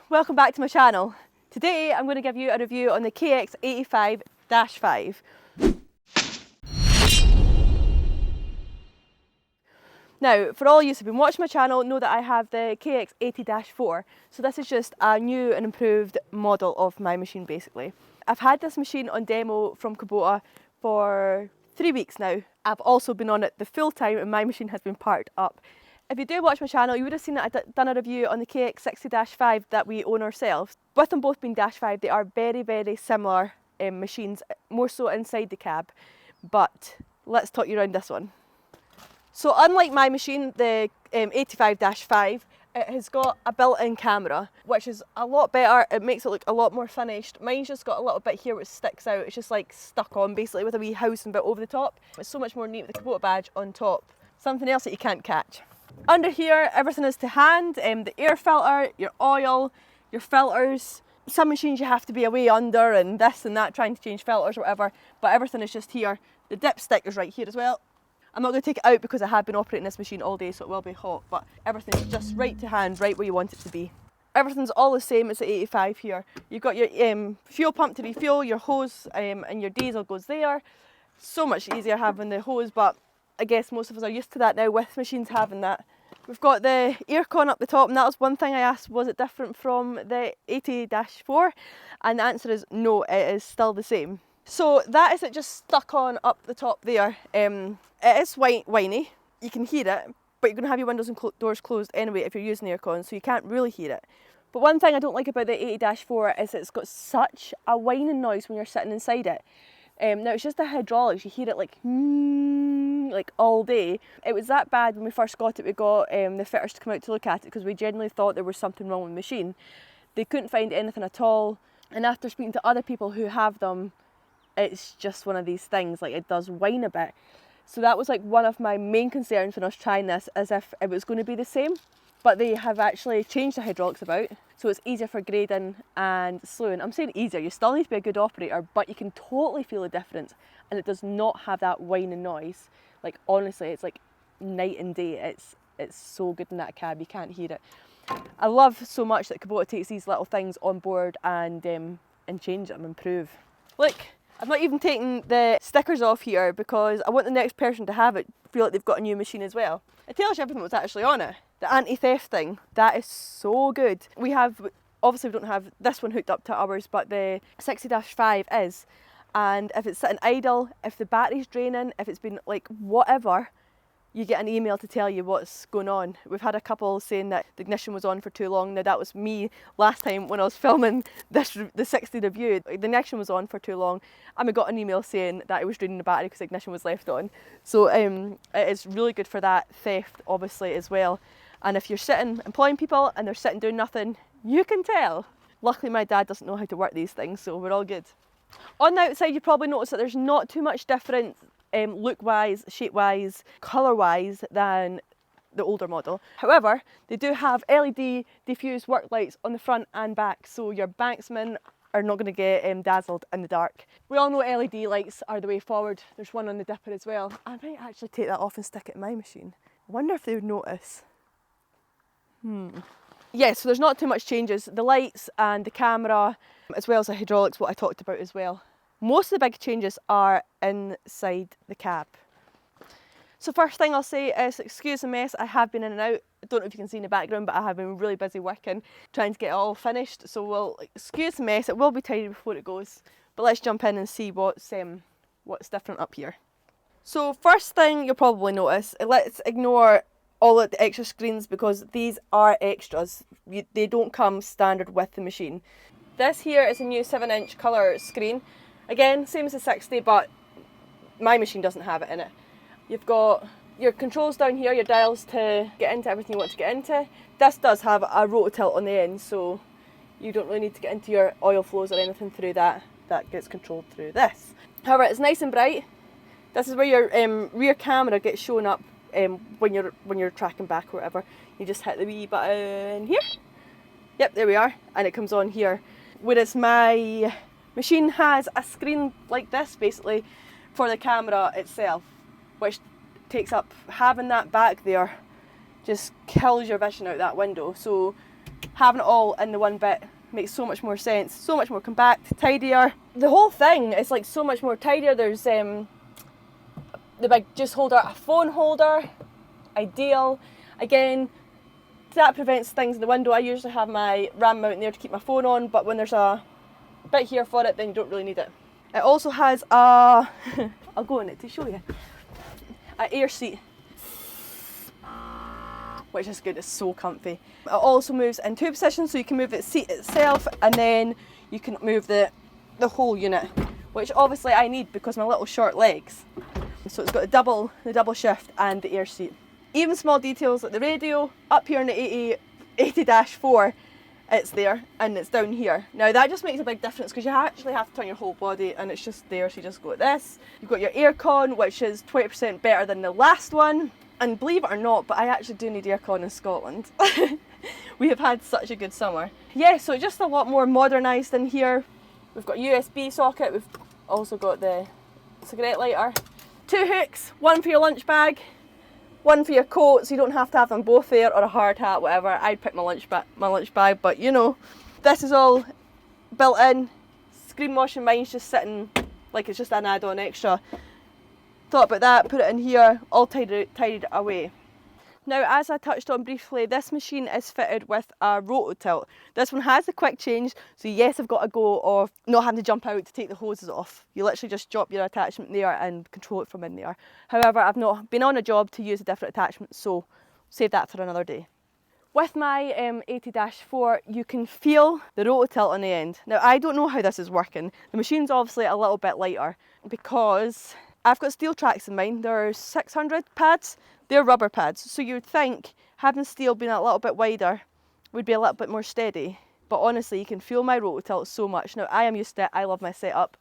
welcome back to my channel. Today I'm going to give you a review on the KX85-5. Now, for all of you who've been watching my channel, know that I have the KX80-4. So this is just a new and improved model of my machine basically. I've had this machine on demo from Kubota for 3 weeks now. I've also been on it the full time and my machine has been parked up. If you do watch my channel, you would have seen that I've done a review on the KX60-5 that we own ourselves. With them both being -5, they are very, very similar machines, more so inside the cab. But let's talk you around this one. So unlike my machine, the 85-5, it has got a built-in camera, which is a lot better. It makes it look a lot more finished. Mine's just got a little bit here which sticks out. It's just like stuck on basically with a wee housing bit over the top. It's so much more neat with the Kubota badge on top. Something else that you can't catch. Under here, everything is to hand, the air filter, your oil, your filters. Some machines you have to be away under and this and that, trying to change filters or whatever, but everything is just here. The dipstick is right here as well. I'm not going to take it out because I have been operating this machine all day, so it will be hot, but everything's just right to hand, right where you want it to be. Everything's all the same as the 85 here. You've got your fuel pump to refuel, your hose and your diesel goes there. So much easier having the hose, but I guess most of us are used to that now with machines having that. We've got the Aircon up the top, and that was one thing I asked, was it different from the 80-4? And the answer is no, it is still the same. So that is it just stuck on up the top there. It is whiny, you can hear it, but you're going to have your windows and doors closed anyway if you're using the aircon, so you can't really hear it. But one thing I don't like about the 80-4 is it's got such a whining noise when you're sitting inside it. Now it's just the hydraulics, you hear it like all day. It was that bad when we first got it. We got the fitters to come out to look at it because we genuinely thought there was something wrong with the machine. They couldn't find anything at all, and after speaking to other people who have them, it's just one of these things, like it does whine a bit. So that was like one of my main concerns when I was trying this, as if it was going to be the same. But they have actually changed the hydraulics about, so it's easier for grading and slewing. I'm saying easier, you still need to be a good operator, but you can totally feel the difference, and it does not have that whining noise. Like honestly, it's like night and day. It's so good in that cab, you can't hear it. I love so much that Kubota takes these little things on board and change them, improve. Look, I've not even taken the stickers off here because I want the next person to have it feel like they've got a new machine as well. It tells you everything that's actually on it. The anti-theft thing, that is so good. Obviously we don't have this one hooked up to ours, but the 60-5 is. And if it's sitting idle, if the battery's draining, if it's been like whatever, you get an email to tell you what's going on. We've had a couple saying that the ignition was on for too long. Now that was me last time when I was filming the 60 review. The ignition was on for too long and we got an email saying that it was draining the battery because the ignition was left on. So it is really good for that theft obviously as well. And if you're sitting employing people and they're sitting doing nothing, you can tell. Luckily my dad doesn't know how to work these things, so we're all good. On the outside you probably notice that there's not too much different look-wise, shape-wise, colour-wise than the older model. However, they do have LED diffused work lights on the front and back, so your banksmen are not going to get dazzled in the dark. We all know LED lights are the way forward. There's one on the dipper as well. I might actually take that off and stick it in my machine. I wonder if they would notice. Yeah, so there's not too much changes. The lights and the camera, as well as the hydraulics, what I talked about as well. Most of the big changes are inside the cab. So first thing I'll say is, excuse the mess, I have been in and out. I don't know if you can see in the background, but I have been really busy working, trying to get it all finished. So we'll excuse the mess, it will be tidy before it goes. But let's jump in and see what's different up here. So first thing you'll probably notice, let's ignore all of the extra screens because these are extras. They don't come standard with the machine. This here is a new 7-inch colour screen. Again, same as the 60, but my machine doesn't have it in it. You've got your controls down here, your dials to get into everything you want to get into. This does have a Rototilt on the end, so you don't really need to get into your oil flows or anything through that. That gets controlled through this. However, it's nice and bright. This is where your rear camera gets shown up when you're tracking back or whatever. You just hit the wee button here. Yep, there we are, and it comes on here. Whereas my machine has a screen like this basically for the camera itself, which takes up, having that back there just kills your vision out that window. So having it all in the one bit makes so much more sense, so much more compact, tidier. The whole thing is like so much more tidier. There's the big juice holder, a phone holder, ideal. Again, that prevents things in the window. I usually have my RAM mount there to keep my phone on, but when there's a bit here for it, then you don't really need it. It also has a, I'll go in it to show you, an air seat, which is good, it's so comfy. It also moves in two positions, so you can move the seat itself and then you can move the whole unit, which obviously I need because of my little short legs. So it's got the double shift and the air seat. Even small details like the radio, up here in the 80-4, it's there and it's down here. Now that just makes a big difference because you actually have to turn your whole body and it's just there, so you just go like this. You've got your aircon, which is 20% better than the last one. And believe it or not, but I actually do need aircon in Scotland. We have had such a good summer. Yeah, so just a lot more modernised in here. We've got a USB socket, we've also got the cigarette lighter. 2 hooks, one for your lunch bag, one for your coat, so you don't have to have them both there, or a hard hat, whatever. I'd pick my lunch bag, but you know. This is all built in. Screen washing mine's just sitting like it's just an add-on extra. Thought about that, put it in here, all tidied away. Now, as I touched on briefly, this machine is fitted with a Rototilt. This one has the quick change, so yes, I've got a go of not having to jump out to take the hoses off. You literally just drop your attachment there and control it from in there. However, I've not been on a job to use a different attachment, so save that for another day. With my 80-4, you can feel the Rototilt on the end. Now, I don't know how this is working. The machine's obviously a little bit lighter because I've got steel tracks in mine. There are 600 pads. They're rubber pads. So you would think having steel being a little bit wider would be a little bit more steady. But honestly, you can feel my Rototilt so much. Now, I am used to it. I love my setup.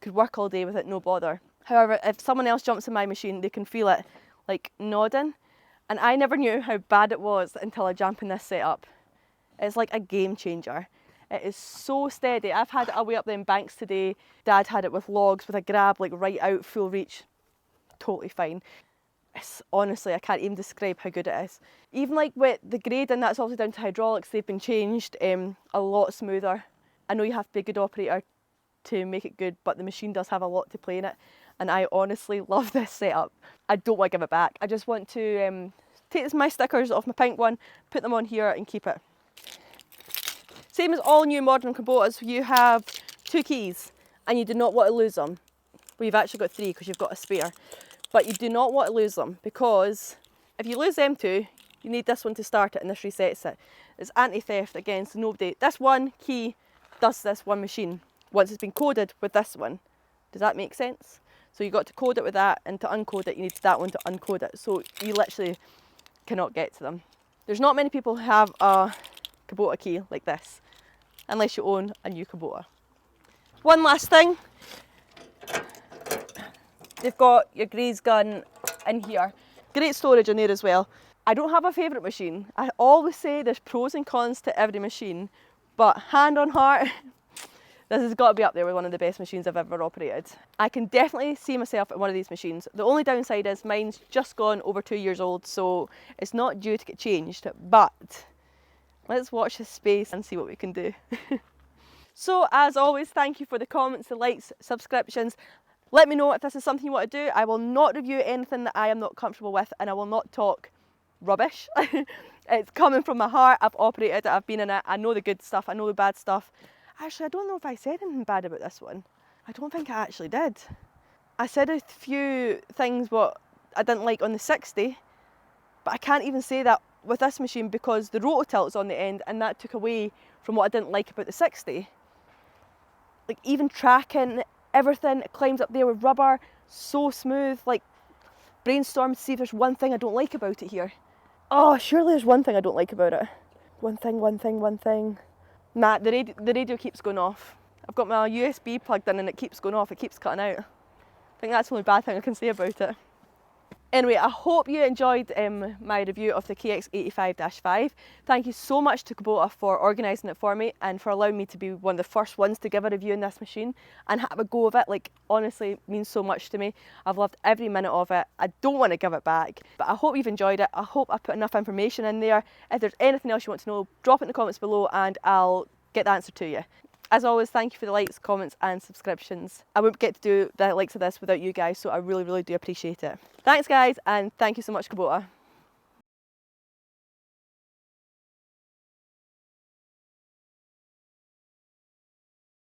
Could work all day with it, no bother. However, if someone else jumps in my machine, they can feel it like nodding. And I never knew how bad it was until I jump in this setup. It's like a game changer. It is so steady. I've had it away up them banks today. Dad had it with logs with a grab like right out, full reach. Totally fine. It's, honestly, I can't even describe how good it is. Even like with the grading, that's obviously down to hydraulics. They've been changed a lot smoother. I know you have to be a good operator to make it good, but the machine does have a lot to play in it. And I honestly love this setup. I don't want to give it back. I just want to take my stickers off my pink one, put them on here and keep it. Same as all new modern Kubotas, you have 2 keys and you do not want to lose them. Well, you've actually got 3 because you've got a spare. But you do not want to lose them because if you lose them 2, you need this one to start it and this resets it. It's anti-theft again, so nobody. This one key does this one machine once it's been coded with this one. Does that make sense? So you got to code it with that, and to uncode it, you need that one to uncode it. So you literally cannot get to them. There's not many people who have a Kubota key like this, unless you own a new Kubota. One last thing. They've got your grease gun in here. Great storage in there as well. I don't have a favourite machine. I always say there's pros and cons to every machine, but hand on heart, this has got to be up there with one of the best machines I've ever operated. I can definitely see myself in one of these machines. The only downside is mine's just gone over 2 years old, so it's not due to get changed, but let's watch this space and see what we can do. So as always, thank you for the comments, the likes, subscriptions. Let me know if this is something you want to do. I will not review anything that I am not comfortable with, and I will not talk rubbish. It's coming from my heart. I've operated it, I've been in it, I know the good stuff, I know the bad stuff. Actually, I don't know if I said anything bad about this one. I don't think I actually did. I said a few things what I didn't like on the 60, but I can't even say that with this machine because the Rototilt's on the end and that took away from what I didn't like about the 60. Like even tracking, everything, it climbs up there with rubber, so smooth. Like brainstorm to see if there's one thing I don't like about it here. Oh, surely there's one thing I don't like about it. One thing. Nah, the radio keeps going off. I've got my USB plugged in and it keeps going off, it keeps cutting out. I think that's the only bad thing I can say about it. Anyway, I hope you enjoyed my review of the KX85-5. Thank you so much to Kubota for organising it for me and for allowing me to be one of the first ones to give a review on this machine and have a go of it. Like, honestly, means so much to me. I've loved every minute of it. I don't want to give it back, but I hope you've enjoyed it. I hope I put enough information in there. If there's anything else you want to know, drop it in the comments below and I'll get the answer to you. As always, thank you for the likes, comments and subscriptions. I wouldn't get to do the likes of this without you guys, so I really, really do appreciate it. Thanks guys, and thank you so much, Kubota.